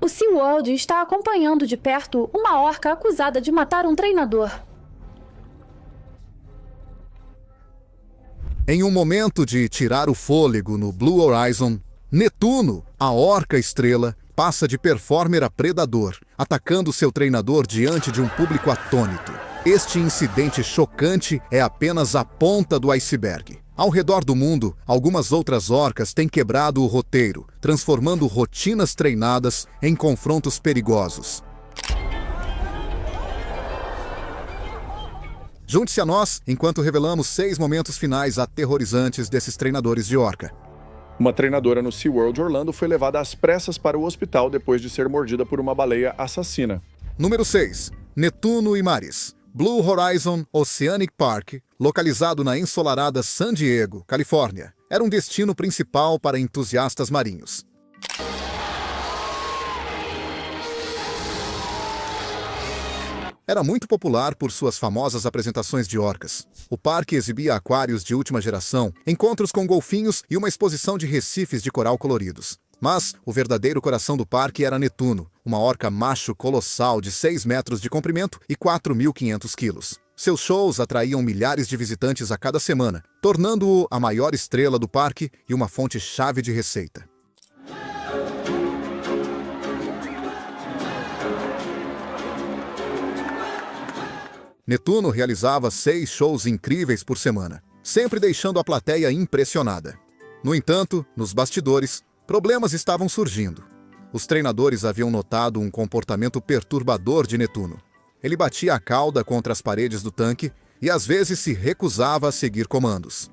O SeaWorld está acompanhando de perto uma orca acusada de matar um treinador. Em um momento de tirar o fôlego no Blue Horizon, Netuno, a orca estrela, passa de performer a predador, atacando seu treinador diante de um público atônito. Este incidente chocante é apenas a ponta do iceberg. Ao redor do mundo, algumas outras orcas têm quebrado o roteiro, transformando rotinas treinadas em confrontos perigosos. Junte-se a nós enquanto revelamos 6 momentos finais aterrorizantes desses treinadores de orca. Uma treinadora no SeaWorld Orlando foi levada às pressas para o hospital depois de ser mordida por uma baleia assassina. Número 6. Netuno e Maris. Blue Horizon Oceanic Park, localizado na ensolarada San Diego, Califórnia, era um destino principal para entusiastas marinhos. Era muito popular por suas famosas apresentações de orcas. O parque exibia aquários de última geração, encontros com golfinhos e uma exposição de recifes de coral coloridos. Mas o verdadeiro coração do parque era Netuno, uma orca macho colossal de 6 metros de comprimento e 4.500 quilos. Seus shows atraíam milhares de visitantes a cada semana, tornando-o a maior estrela do parque e uma fonte-chave de receita. Netuno realizava 6 shows incríveis por semana, sempre deixando a plateia impressionada. No entanto, nos bastidores, problemas estavam surgindo. Os treinadores haviam notado um comportamento perturbador de Netuno. Ele batia a cauda contra as paredes do tanque e às vezes se recusava a seguir comandos.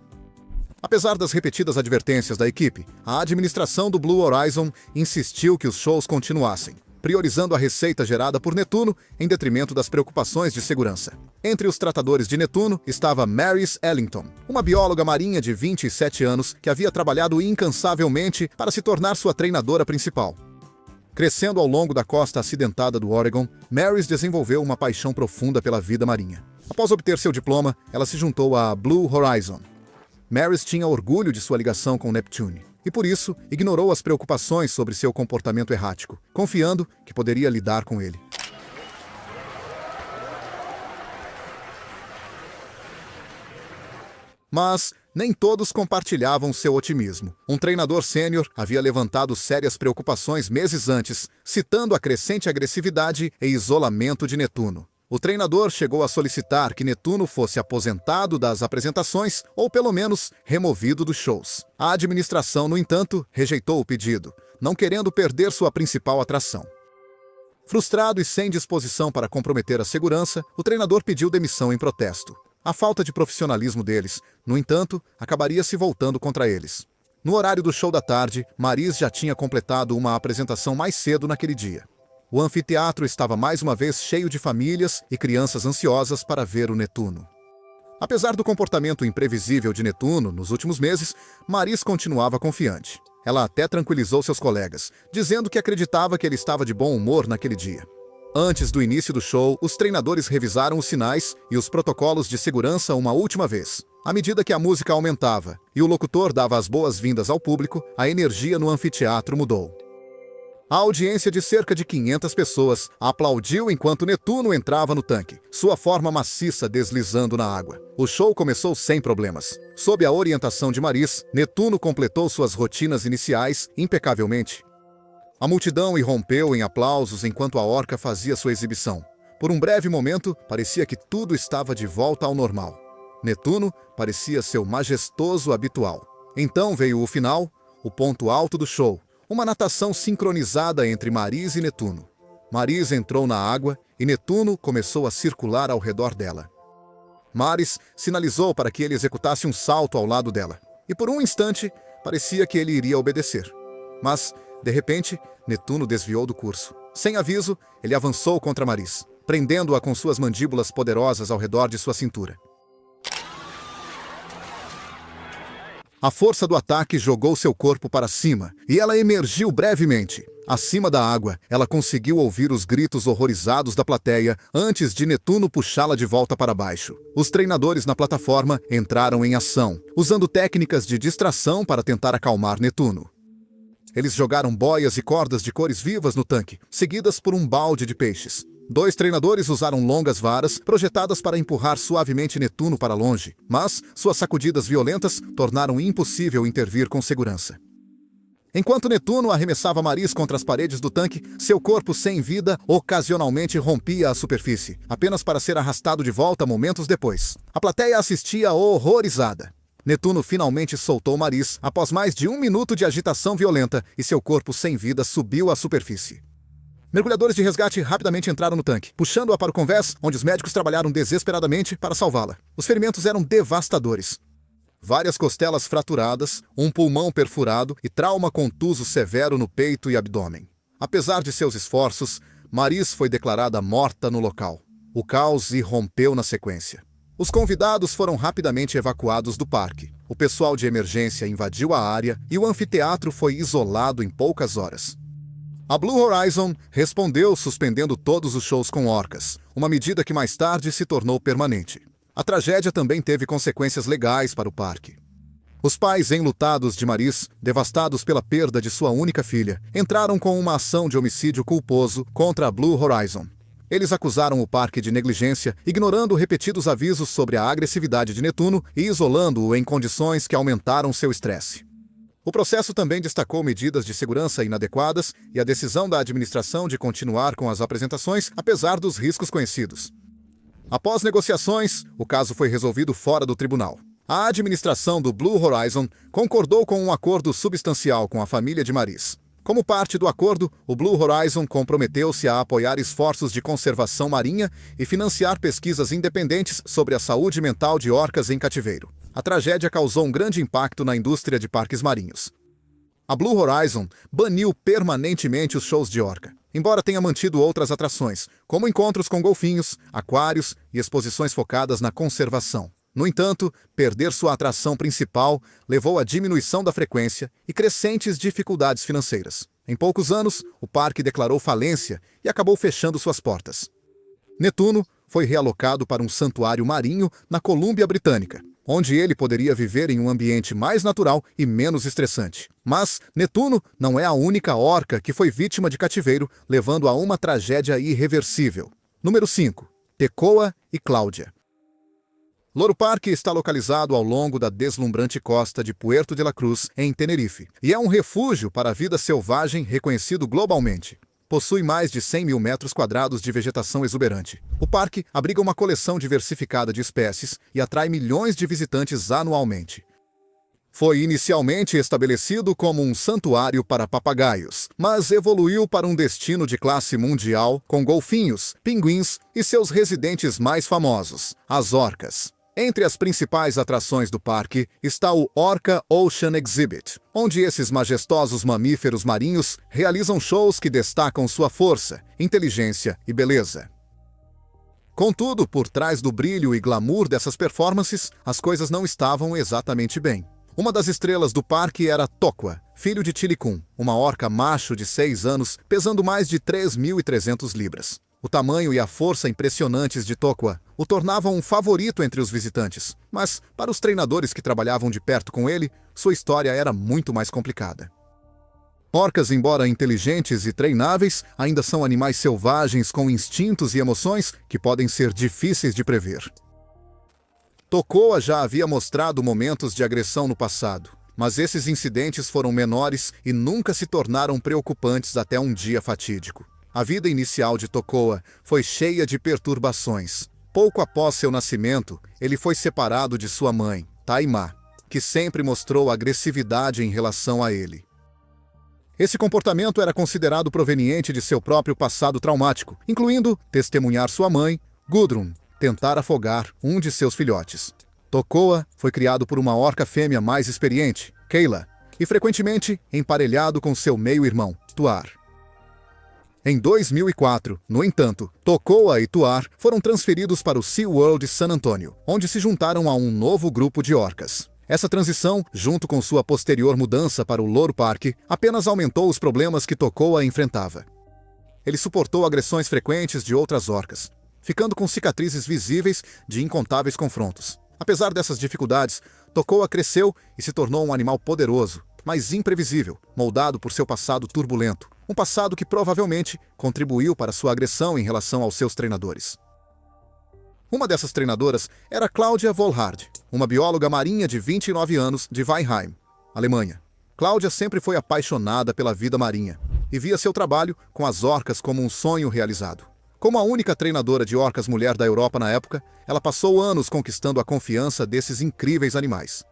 Apesar das repetidas advertências da equipe, a administração do Blue Horizon insistiu que os shows continuassem, priorizando a receita gerada por Netuno em detrimento das preocupações de segurança. Entre os tratadores de Netuno estava Maris Ellington, uma bióloga marinha de 27 anos que havia trabalhado incansavelmente para se tornar sua treinadora principal. Crescendo ao longo da costa acidentada do Oregon, Maris desenvolveu uma paixão profunda pela vida marinha. Após obter seu diploma, ela se juntou à Blue Horizon. Maris tinha orgulho de sua ligação com Neptune e, por isso, ignorou as preocupações sobre seu comportamento errático, confiando que poderia lidar com ele. Mas nem todos compartilhavam seu otimismo. Um treinador sênior havia levantado sérias preocupações meses antes, citando a crescente agressividade e isolamento de Netuno. O treinador chegou a solicitar que Netuno fosse aposentado das apresentações ou, pelo menos, removido dos shows. A administração, no entanto, rejeitou o pedido, não querendo perder sua principal atração. Frustrado e sem disposição para comprometer a segurança, o treinador pediu demissão em protesto. A falta de profissionalismo deles, no entanto, acabaria se voltando contra eles. No horário do show da tarde, Maris já tinha completado uma apresentação mais cedo naquele dia. O anfiteatro estava mais uma vez cheio de famílias e crianças ansiosas para ver o Netuno. Apesar do comportamento imprevisível de Netuno nos últimos meses, Maris continuava confiante. Ela até tranquilizou seus colegas, dizendo que acreditava que ele estava de bom humor naquele dia. Antes do início do show, os treinadores revisaram os sinais e os protocolos de segurança uma última vez. À medida que a música aumentava e o locutor dava as boas-vindas ao público, a energia no anfiteatro mudou. A audiência de cerca de 500 pessoas aplaudiu enquanto Netuno entrava no tanque, sua forma maciça deslizando na água. O show começou sem problemas. Sob a orientação de Maris, Netuno completou suas rotinas iniciais impecavelmente. A multidão irrompeu em aplausos enquanto a orca fazia sua exibição. Por um breve momento, parecia que tudo estava de volta ao normal. Netuno parecia seu majestoso habitual. Então veio o final, o ponto alto do show. Uma natação sincronizada entre Maris e Netuno. Maris entrou na água e Netuno começou a circular ao redor dela. Maris sinalizou para que ele executasse um salto ao lado dela. E por um instante, parecia que ele iria obedecer. Mas, de repente, Netuno desviou do curso. Sem aviso, ele avançou contra Maris, prendendo-a com suas mandíbulas poderosas ao redor de sua cintura. A força do ataque jogou seu corpo para cima, e ela emergiu brevemente. Acima da água, ela conseguiu ouvir os gritos horrorizados da plateia antes de Netuno puxá-la de volta para baixo. Os treinadores na plataforma entraram em ação, usando técnicas de distração para tentar acalmar Netuno. Eles jogaram boias e cordas de cores vivas no tanque, seguidas por um balde de peixes. 2 treinadores usaram longas varas, projetadas para empurrar suavemente Netuno para longe, mas suas sacudidas violentas tornaram impossível intervir com segurança. Enquanto Netuno arremessava Maris contra as paredes do tanque, seu corpo sem vida ocasionalmente rompia a superfície, apenas para ser arrastado de volta momentos depois. A plateia assistia horrorizada. Netuno finalmente soltou Maris após mais de 1 minuto de agitação violenta e seu corpo sem vida subiu à superfície. Mergulhadores de resgate rapidamente entraram no tanque, puxando-a para o convés, onde os médicos trabalharam desesperadamente para salvá-la. Os ferimentos eram devastadores. Várias costelas fraturadas, um pulmão perfurado e trauma contuso severo no peito e abdômen. Apesar de seus esforços, Maris foi declarada morta no local. O caos irrompeu na sequência. Os convidados foram rapidamente evacuados do parque. O pessoal de emergência invadiu a área e o anfiteatro foi isolado em poucas horas. A Blue Horizon respondeu suspendendo todos os shows com orcas, uma medida que mais tarde se tornou permanente. A tragédia também teve consequências legais para o parque. Os pais enlutados de Maris, devastados pela perda de sua única filha, entraram com uma ação de homicídio culposo contra a Blue Horizon. Eles acusaram o parque de negligência, ignorando repetidos avisos sobre a agressividade de Netuno e isolando-o em condições que aumentaram seu estresse. O processo também destacou medidas de segurança inadequadas e a decisão da administração de continuar com as apresentações, apesar dos riscos conhecidos. Após negociações, o caso foi resolvido fora do tribunal. A administração do Blue Horizon concordou com um acordo substancial com a família de Maris. Como parte do acordo, o Blue Horizon comprometeu-se a apoiar esforços de conservação marinha e financiar pesquisas independentes sobre a saúde mental de orcas em cativeiro. A tragédia causou um grande impacto na indústria de parques marinhos. A Blue Horizon baniu permanentemente os shows de orca, embora tenha mantido outras atrações, como encontros com golfinhos, aquários e exposições focadas na conservação. No entanto, perder sua atração principal levou à diminuição da frequência e crescentes dificuldades financeiras. Em poucos anos, o parque declarou falência e acabou fechando suas portas. Netuno foi realocado para um santuário marinho na Colômbia Britânica, onde ele poderia viver em um ambiente mais natural e menos estressante. Mas Netuno não é a única orca que foi vítima de cativeiro, levando a uma tragédia irreversível. Número 5. Tekoa e Cláudia. Loro Parque está localizado ao longo da deslumbrante costa de Puerto de la Cruz, em Tenerife, e é um refúgio para a vida selvagem reconhecido globalmente. Possui mais de 100 mil metros quadrados de vegetação exuberante. O parque abriga uma coleção diversificada de espécies e atrai milhões de visitantes anualmente. Foi inicialmente estabelecido como um santuário para papagaios, mas evoluiu para um destino de classe mundial com golfinhos, pinguins e seus residentes mais famosos, as orcas. Entre as principais atrações do parque está o Orca Ocean Exhibit, onde esses majestosos mamíferos marinhos realizam shows que destacam sua força, inteligência e beleza. Contudo, por trás do brilho e glamour dessas performances, as coisas não estavam exatamente bem. Uma das estrelas do parque era Toqua, filho de Tilicum, uma orca macho de 6 anos, pesando mais de 3.300 libras. O tamanho e a força impressionantes de Toqua o tornavam um favorito entre os visitantes, mas, para os treinadores que trabalhavam de perto com ele, sua história era muito mais complicada. Orcas, embora inteligentes e treináveis, ainda são animais selvagens com instintos e emoções que podem ser difíceis de prever. Tokoa já havia mostrado momentos de agressão no passado, mas esses incidentes foram menores e nunca se tornaram preocupantes até um dia fatídico. A vida inicial de Tokoa foi cheia de perturbações. Pouco após seu nascimento, ele foi separado de sua mãe, Taimá, que sempre mostrou agressividade em relação a ele. Esse comportamento era considerado proveniente de seu próprio passado traumático, incluindo testemunhar sua mãe, Gudrun, tentar afogar um de seus filhotes. Tokoa foi criado por uma orca fêmea mais experiente, Kayla, e frequentemente emparelhado com seu meio-irmão, Tuar. Em 2004, no entanto, Tokoa e Tuar foram transferidos para o SeaWorld San Antonio, onde se juntaram a um novo grupo de orcas. Essa transição, junto com sua posterior mudança para o Loro Parque, apenas aumentou os problemas que Tokoa enfrentava. Ele suportou agressões frequentes de outras orcas, ficando com cicatrizes visíveis de incontáveis confrontos. Apesar dessas dificuldades, Tokoa cresceu e se tornou um animal poderoso, mas imprevisível, moldado por seu passado turbulento. Um passado que provavelmente contribuiu para sua agressão em relação aos seus treinadores. Uma dessas treinadoras era Claudia Volhard, uma bióloga marinha de 29 anos de Weinheim, Alemanha. Claudia sempre foi apaixonada pela vida marinha e via seu trabalho com as orcas como um sonho realizado. Como a única treinadora de orcas mulher da Europa na época, ela passou anos conquistando a confiança desses incríveis animais.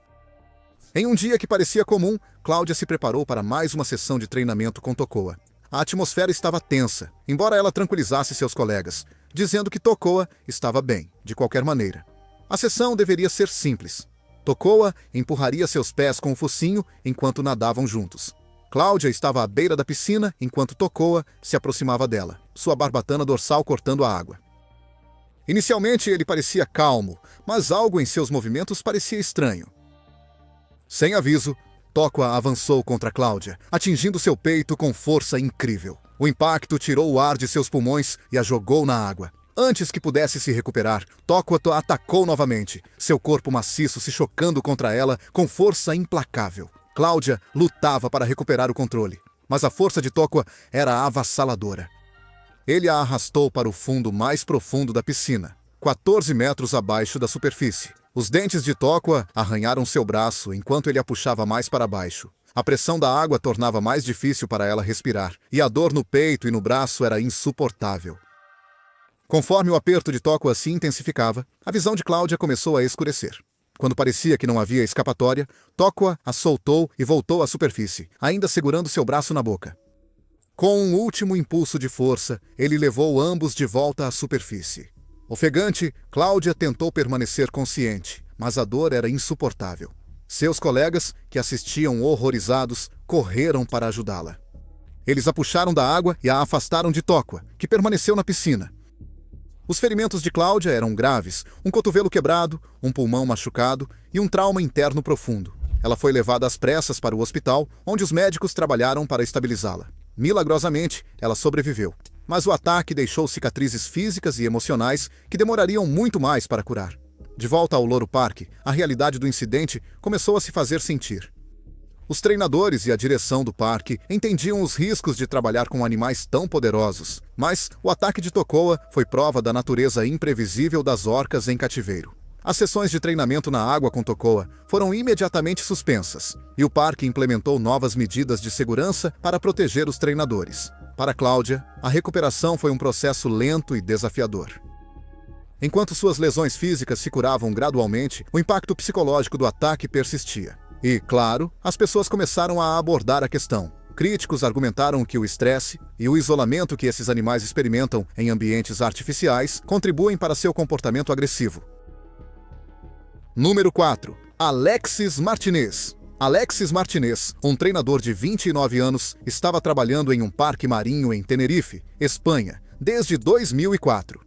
Em um dia que parecia comum, Claudia se preparou para mais uma sessão de treinamento com Tocoa. A atmosfera estava tensa, embora ela tranquilizasse seus colegas, dizendo que Tocoa estava bem, de qualquer maneira. A sessão deveria ser simples. Tocoa empurraria seus pés com o focinho enquanto nadavam juntos. Claudia estava à beira da piscina enquanto Tocoa se aproximava dela, sua barbatana dorsal cortando a água. Inicialmente ele parecia calmo, mas algo em seus movimentos parecia estranho. Sem aviso, Tocoa avançou contra Claudia, atingindo seu peito com força incrível. O impacto tirou o ar de seus pulmões e a jogou na água. Antes que pudesse se recuperar, Tocoa atacou novamente, seu corpo maciço se chocando contra ela com força implacável. Claudia lutava para recuperar o controle, mas a força de Tocoa era avassaladora. Ele a arrastou para o fundo mais profundo da piscina, 14 metros abaixo da superfície. Os dentes de Tocoa arranharam seu braço enquanto ele a puxava mais para baixo. A pressão da água tornava mais difícil para ela respirar, e a dor no peito e no braço era insuportável. Conforme o aperto de Tocoa se intensificava, a visão de Claudia começou a escurecer. Quando parecia que não havia escapatória, Tocoa a soltou e voltou à superfície, ainda segurando seu braço na boca. Com um último impulso de força, ele levou ambos de volta à superfície. Ofegante, Claudia tentou permanecer consciente, mas a dor era insuportável. Seus colegas, que assistiam horrorizados, correram para ajudá-la. Eles a puxaram da água e a afastaram de Tocoa, que permaneceu na piscina. Os ferimentos de Claudia eram graves, um cotovelo quebrado, um pulmão machucado e um trauma interno profundo. Ela foi levada às pressas para o hospital, onde os médicos trabalharam para estabilizá-la. Milagrosamente, ela sobreviveu. Mas o ataque deixou cicatrizes físicas e emocionais que demorariam muito mais para curar. De volta ao Loro Parque, a realidade do incidente começou a se fazer sentir. Os treinadores e a direção do parque entendiam os riscos de trabalhar com animais tão poderosos, mas o ataque de Tocoa foi prova da natureza imprevisível das orcas em cativeiro. As sessões de treinamento na água com Tocoa foram imediatamente suspensas, e o parque implementou novas medidas de segurança para proteger os treinadores. Para Claudia, a recuperação foi um processo lento e desafiador. Enquanto suas lesões físicas se curavam gradualmente, o impacto psicológico do ataque persistia. E, claro, as pessoas começaram a abordar a questão. Críticos argumentaram que o estresse e o isolamento que esses animais experimentam em ambientes artificiais contribuem para seu comportamento agressivo. Número 4. Alexis Martinez. Alexis Martinez, um treinador de 29 anos, estava trabalhando em um parque marinho em Tenerife, Espanha, desde 2004.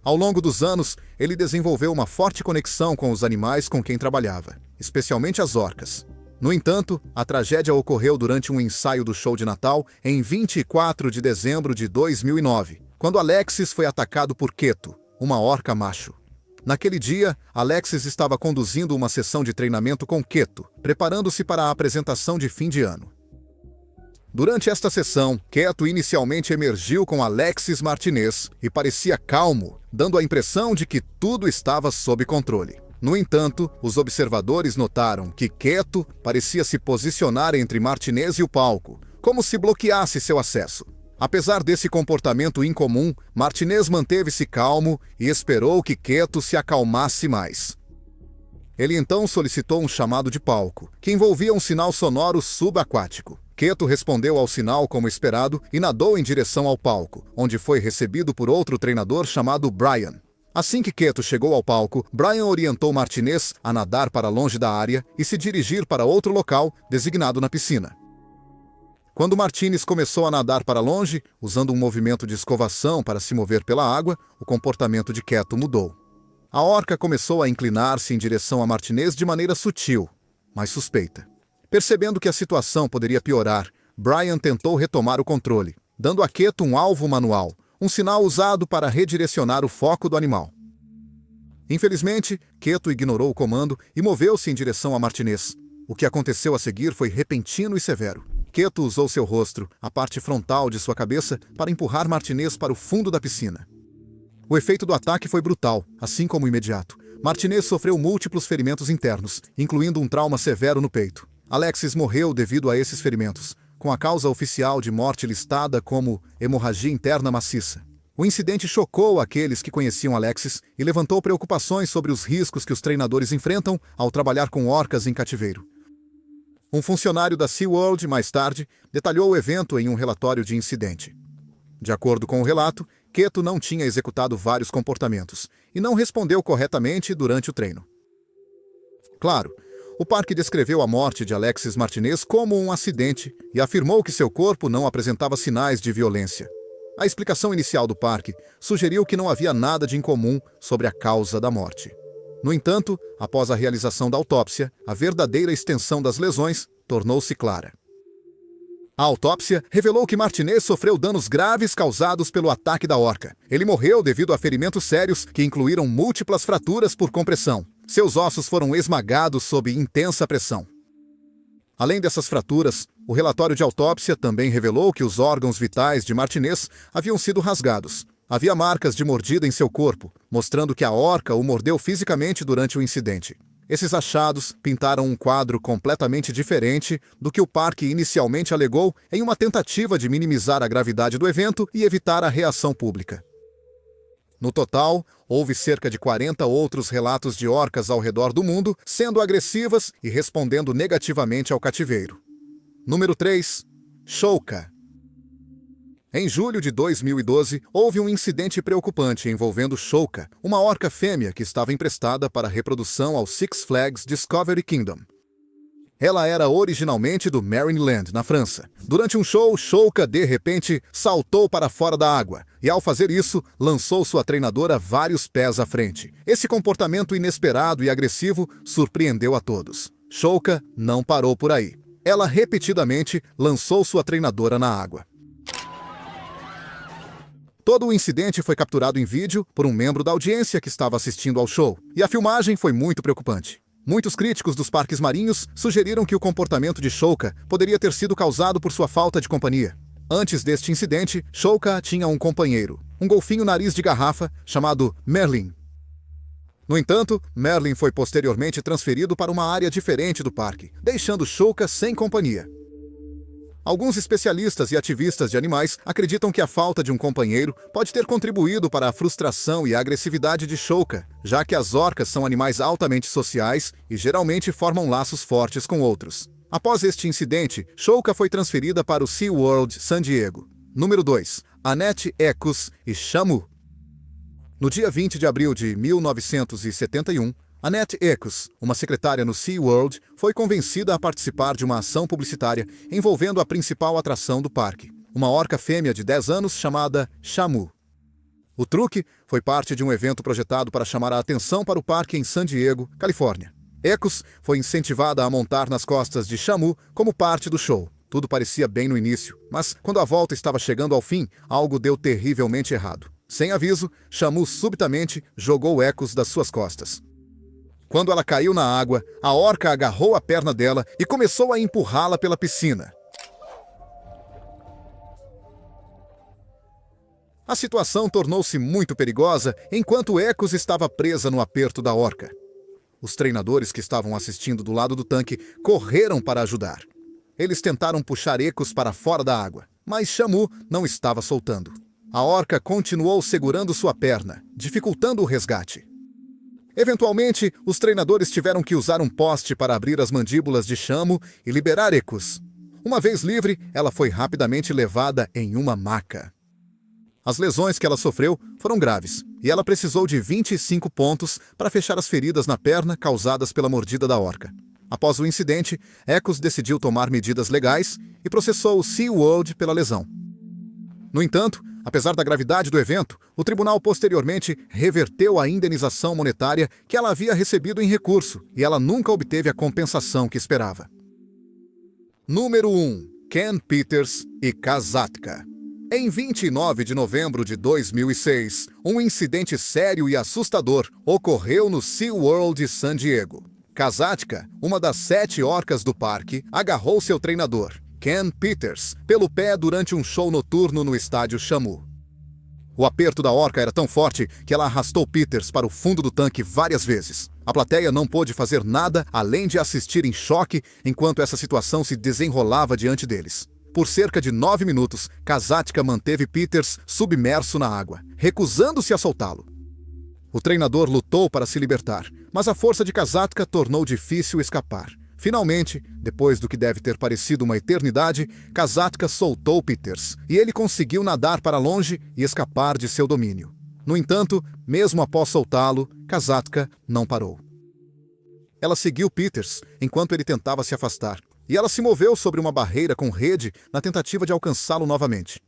Ao longo dos anos, ele desenvolveu uma forte conexão com os animais com quem trabalhava, especialmente as orcas. No entanto, a tragédia ocorreu durante um ensaio do show de Natal em 24 de dezembro de 2009, quando Alexis foi atacado por Keto, uma orca macho. Naquele dia, Alexis estava conduzindo uma sessão de treinamento com Keto, preparando-se para a apresentação de fim de ano. Durante esta sessão, Keto inicialmente emergiu com Alexis Martinez e parecia calmo, dando a impressão de que tudo estava sob controle. No entanto, os observadores notaram que Keto parecia se posicionar entre Martinez e o palco, como se bloqueasse seu acesso. Apesar desse comportamento incomum, Martinez manteve-se calmo e esperou que Keto se acalmasse mais. Ele então solicitou um chamado de palco, que envolvia um sinal sonoro subaquático. Keto respondeu ao sinal como esperado e nadou em direção ao palco, onde foi recebido por outro treinador chamado Brian. Assim que Keto chegou ao palco, Brian orientou Martinez a nadar para longe da área e se dirigir para outro local designado na piscina. Quando Martinez começou a nadar para longe, usando um movimento de escovação para se mover pela água, o comportamento de Keto mudou. A orca começou a inclinar-se em direção a Martinez de maneira sutil, mas suspeita. Percebendo que a situação poderia piorar, Brian tentou retomar o controle, dando a Keto um alvo manual, um sinal usado para redirecionar o foco do animal. Infelizmente, Keto ignorou o comando e moveu-se em direção a Martinez. O que aconteceu a seguir foi repentino e severo. Keto usou seu rosto, a parte frontal de sua cabeça, para empurrar Martinez para o fundo da piscina. O efeito do ataque foi brutal, assim como imediato. Martinez sofreu múltiplos ferimentos internos, incluindo um trauma severo no peito. Alexis morreu devido a esses ferimentos, com a causa oficial de morte listada como hemorragia interna maciça. O incidente chocou aqueles que conheciam Alexis e levantou preocupações sobre os riscos que os treinadores enfrentam ao trabalhar com orcas em cativeiro. Um funcionário da SeaWorld, mais tarde, detalhou o evento em um relatório de incidente. De acordo com o relato, Keto não tinha executado vários comportamentos e não respondeu corretamente durante o treino. Claro, o parque descreveu a morte de Alexis Martinez como um acidente e afirmou que seu corpo não apresentava sinais de violência. A explicação inicial do parque sugeriu que não havia nada de incomum sobre a causa da morte. No entanto, após a realização da autópsia, a verdadeira extensão das lesões tornou-se clara. A autópsia revelou que Martinez sofreu danos graves causados pelo ataque da orca. Ele morreu devido a ferimentos sérios que incluíram múltiplas fraturas por compressão. Seus ossos foram esmagados sob intensa pressão. Além dessas fraturas, o relatório de autópsia também revelou que os órgãos vitais de Martinez haviam sido rasgados. Havia marcas de mordida em seu corpo, mostrando que a orca o mordeu fisicamente durante o incidente. Esses achados pintaram um quadro completamente diferente do que o parque inicialmente alegou em uma tentativa de minimizar a gravidade do evento e evitar a reação pública. No total, houve cerca de 40 outros relatos de orcas ao redor do mundo sendo agressivas e respondendo negativamente ao cativeiro. Número 3. Shouka. Em julho de 2012, houve um incidente preocupante envolvendo Shouka, uma orca fêmea que estava emprestada para reprodução ao Six Flags Discovery Kingdom. Ela era originalmente do Marineland, na França. Durante um show, Shouka, de repente, saltou para fora da água e, ao fazer isso, lançou sua treinadora vários pés à frente. Esse comportamento inesperado e agressivo surpreendeu a todos. Shouka não parou por aí. Ela repetidamente lançou sua treinadora na água. Todo o incidente foi capturado em vídeo por um membro da audiência que estava assistindo ao show, e a filmagem foi muito preocupante. Muitos críticos dos parques marinhos sugeriram que o comportamento de Shouka poderia ter sido causado por sua falta de companhia. Antes deste incidente, Shouka tinha um companheiro, um golfinho nariz de garrafa chamado Merlin. No entanto, Merlin foi posteriormente transferido para uma área diferente do parque, deixando Shouka sem companhia. Alguns especialistas e ativistas de animais acreditam que a falta de um companheiro pode ter contribuído para a frustração e a agressividade de Shouka, já que as orcas são animais altamente sociais e geralmente formam laços fortes com outros. Após este incidente, Shouka foi transferida para o SeaWorld San Diego. Número 2. Annette Ekus e Shamu. No dia 20 de abril de 1971, Annette Ekus, uma secretária no SeaWorld, foi convencida a participar de uma ação publicitária envolvendo a principal atração do parque, uma orca fêmea de 10 anos chamada Shamu. O truque foi parte de um evento projetado para chamar a atenção para o parque em San Diego, Califórnia. Ekus foi incentivada a montar nas costas de Shamu como parte do show. Tudo parecia bem no início, mas quando a volta estava chegando ao fim, algo deu terrivelmente errado. Sem aviso, Shamu subitamente jogou Ekus das suas costas. Quando ela caiu na água, a orca agarrou a perna dela e começou a empurrá-la pela piscina. A situação tornou-se muito perigosa enquanto Ekus estava presa no aperto da orca. Os treinadores que estavam assistindo do lado do tanque correram para ajudar. Eles tentaram puxar Ekus para fora da água, mas Shamu não estava soltando. A orca continuou segurando sua perna, dificultando o resgate. Eventualmente, os treinadores tiveram que usar um poste para abrir as mandíbulas de Shamu e liberar Ekus. Uma vez livre, ela foi rapidamente levada em uma maca. As lesões que ela sofreu foram graves, e ela precisou de 25 pontos para fechar as feridas na perna causadas pela mordida da orca. Após o incidente, Ekus decidiu tomar medidas legais e processou o SeaWorld pela lesão. No entanto, apesar da gravidade do evento, o tribunal posteriormente reverteu a indenização monetária que ela havia recebido em recurso, e ela nunca obteve a compensação que esperava. Número 1. Ken Peters e Kasatka. Em 29 de novembro de 2006, um incidente sério e assustador ocorreu no SeaWorld San Diego. Kazatka, uma das 7 orcas do parque, agarrou seu treinador, Ken Peters, pelo pé durante um show noturno no estádio Shamu. O aperto da orca era tão forte que ela arrastou Peters para o fundo do tanque várias vezes. A plateia não pôde fazer nada além de assistir em choque enquanto essa situação se desenrolava diante deles. Por cerca de 9 minutos, Kazatka manteve Peters submerso na água, recusando-se a soltá-lo. O treinador lutou para se libertar, mas a força de Kazatka tornou difícil escapar. Finalmente, depois do que deve ter parecido uma eternidade, Kazatka soltou Peters, e ele conseguiu nadar para longe e escapar de seu domínio. No entanto, mesmo após soltá-lo, Kazatka não parou. Ela seguiu Peters enquanto ele tentava se afastar, e ela se moveu sobre uma barreira com rede na tentativa de alcançá-lo novamente.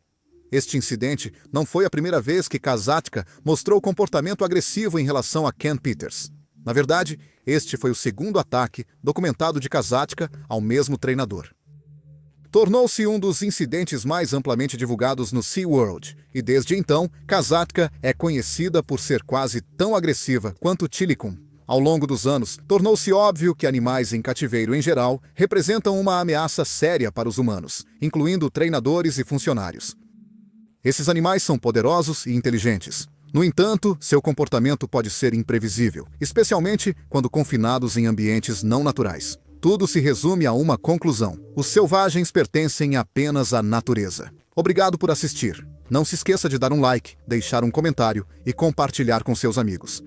Este incidente não foi a primeira vez que Kazatka mostrou comportamento agressivo em relação a Ken Peters. Na verdade, este foi o segundo ataque documentado de Kazatka ao mesmo treinador. Tornou-se um dos incidentes mais amplamente divulgados no SeaWorld, e desde então, Kazatka é conhecida por ser quase tão agressiva quanto Tilikum. Ao longo dos anos, tornou-se óbvio que animais em cativeiro em geral representam uma ameaça séria para os humanos, incluindo treinadores e funcionários. Esses animais são poderosos e inteligentes. No entanto, seu comportamento pode ser imprevisível, especialmente quando confinados em ambientes não naturais. Tudo se resume a uma conclusão: os selvagens pertencem apenas à natureza. Obrigado por assistir. Não se esqueça de dar um like, deixar um comentário e compartilhar com seus amigos.